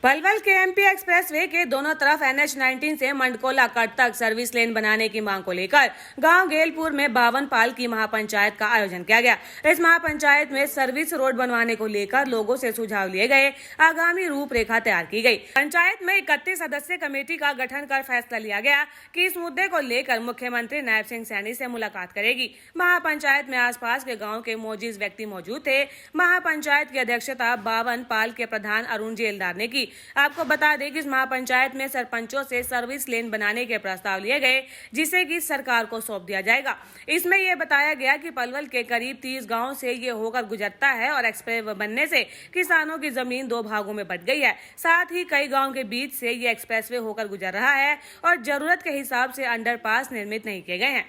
पलवल के MP expressway के दोनों तरफ NH-19 से मंडकोला कट तक सर्विस लेन बनाने की मांग को लेकर गांव गेलपुर में 52 पाल की महापंचायत का आयोजन किया गया। इस महापंचायत में सर्विस रोड बनवाने को लेकर लोगों से सुझाव लिए गए, आगामी रूपरेखा तैयार की गई। पंचायत में 31 सदस्य कमेटी का गठन कर फैसला लिया गया कि इस मुद्दे को लेकर मुख्यमंत्री नायब सिंह सैनी से मुलाकात करेगी। महापंचायत में आसपास के गाँव के मोजीज व्यक्ति मौजूद थे। महापंचायत की अध्यक्षता 52 पाल के प्रधान अरुण जेलदार ने की। आपको बता दें कि इस महापंचायत में सरपंचों से सर्विस लेन बनाने के प्रस्ताव लिए गए, जिसे कि सरकार को सौंप दिया जाएगा। इसमें यह बताया गया कि पलवल के करीब 30 गांव से ये होकर गुजरता है और एक्सप्रेस बनने से किसानों की जमीन 2 भागों में बंट गई है। साथ ही कई गाँव के बीच से ये एक्सप्रेसवे होकर गुजर रहा है और जरूरत के हिसाब से अंडरपास निर्मित नहीं किए गए हैं।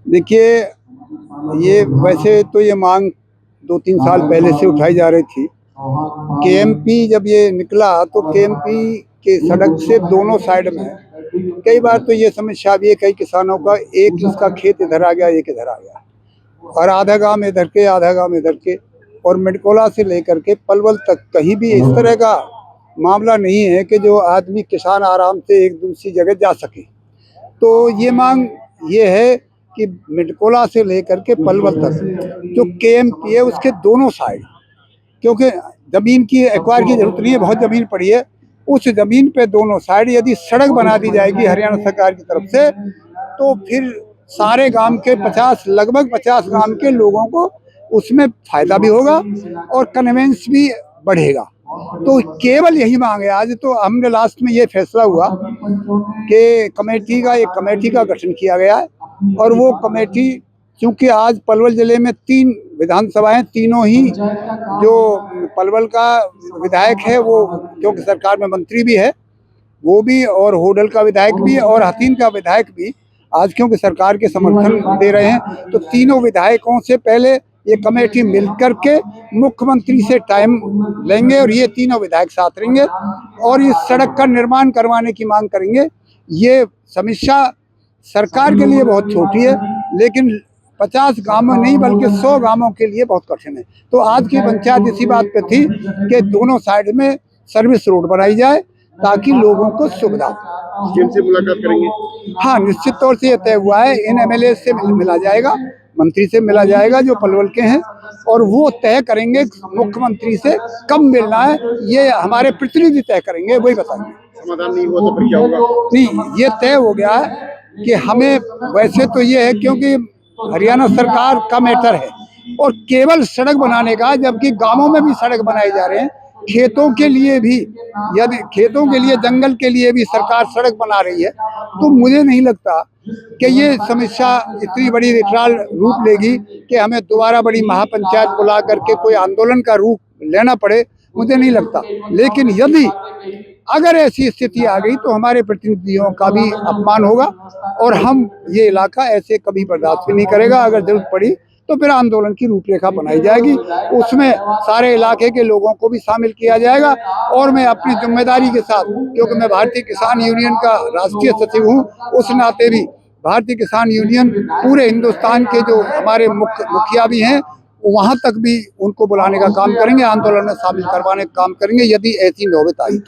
देखिए, ये वैसे तो ये मांग 2-3 साल पहले से उठाई जा रही थी। केएमपी जब ये निकला तो केएमपी के सड़क से दोनों साइड में कई बार तो ये समस्या भी है, कई किसानों का एक इसका खेत इधर आ गया, एक इधर आ गया और आधा गांव इधर के, आधा गांव इधर के, और मिडकोला से लेकर के पलवल तक कहीं भी इस तरह का मामला नहीं है कि जो आदमी किसान आराम से एक दूसरी जगह जा सके। तो ये मांग ये है कि मिडकोला से लेकर के पलवल तक जो केएमपी है उसके दोनों साइड, क्योंकि जमीन की एक्वायर की जरूरत नहीं है, बहुत जमीन पड़ी है, उस जमीन पे दोनों साइड यदि सड़क बना दी जाएगी हरियाणा सरकार की तरफ से, तो फिर सारे गांव के लगभग 50 गांव के लोगों को उसमें फायदा भी होगा और कन्वेंस भी बढ़ेगा। तो केवल यही मांग है। आज तो हमने लास्ट में ये फैसला हुआ कि एक कमेटी का गठन किया गया है और वो कमेटी, क्योंकि आज पलवल जिले में 3 विधानसभाएं, तीनों ही जो पलवल का विधायक है वो, क्योंकि सरकार में मंत्री भी है वो भी, और होडल का विधायक भी और हथीन का विधायक भी आज क्योंकि सरकार के समर्थन दे रहे हैं, तो तीनों विधायकों से पहले ये कमेटी मिलकर के मुख्यमंत्री से टाइम लेंगे और ये तीनों विधायक साथ रहेंगे और इस सड़क का निर्माण करवाने की मांग करेंगे। ये समस्या सरकार के लिए बहुत छोटी है, लेकिन 50 गांवों नहीं बल्कि 100 गांवों के लिए बहुत कठिन है। तो आज की पंचायत इसी बात पे थी कि दोनों साइड में सर्विस रोड बनाई जाए ताकि लोगों को सुविधा हो। जिनसे मुलाकात करेंगे? हाँ, निश्चित तौर से यह तय हुआ है, इन एमएलए से मिला जाएगा, मंत्री से मिला जाएगा जो पलवल के हैं, और वो तय करेंगे मुख्यमंत्री से कब मिलना है, ये हमारे प्रतिनिधि तय करेंगे, वही बताएंगे। समाधान नहीं हुआ तो फिर क्या होगा? नहीं, ये तय हो गया है कि हमें, वैसे तो ये है क्योंकि हरियाणा सरकार का मैटर है और केवल सड़क बनाने का, जबकि गांवों में भी सड़क बनाए जा रहे हैं, खेतों के लिए भी, यदि खेतों के लिए, जंगल के लिए भी सरकार सड़क बना रही है, तो मुझे नहीं लगता कि ये समस्या इतनी बड़ी विकराल रूप लेगी कि हमें दोबारा बड़ी महापंचायत बुला करके कोई आंदोलन का रूप लेना पड़े, मुझे नहीं लगता। लेकिन यदि अगर ऐसी स्थिति आ गई तो हमारे प्रतिनिधियों का भी अपमान होगा और हम ये इलाका ऐसे कभी बर्दाश्त नहीं करेगा। अगर जरूरत पड़ी तो फिर आंदोलन की रूपरेखा बनाई जाएगी, उसमें सारे इलाके के लोगों को भी शामिल किया जाएगा और मैं अपनी जिम्मेदारी के साथ, क्योंकि मैं भारतीय किसान यूनियन का राष्ट्रीय सचिव हूँ, उस नाते भी भारतीय किसान यूनियन पूरे हिंदुस्तान के जो हमारे मुखिया भी हैं वहां तक भी उनको बुलाने का काम करेंगे, आंदोलन में शामिल करवाने का काम करेंगे यदि ऐसी नौबत आई।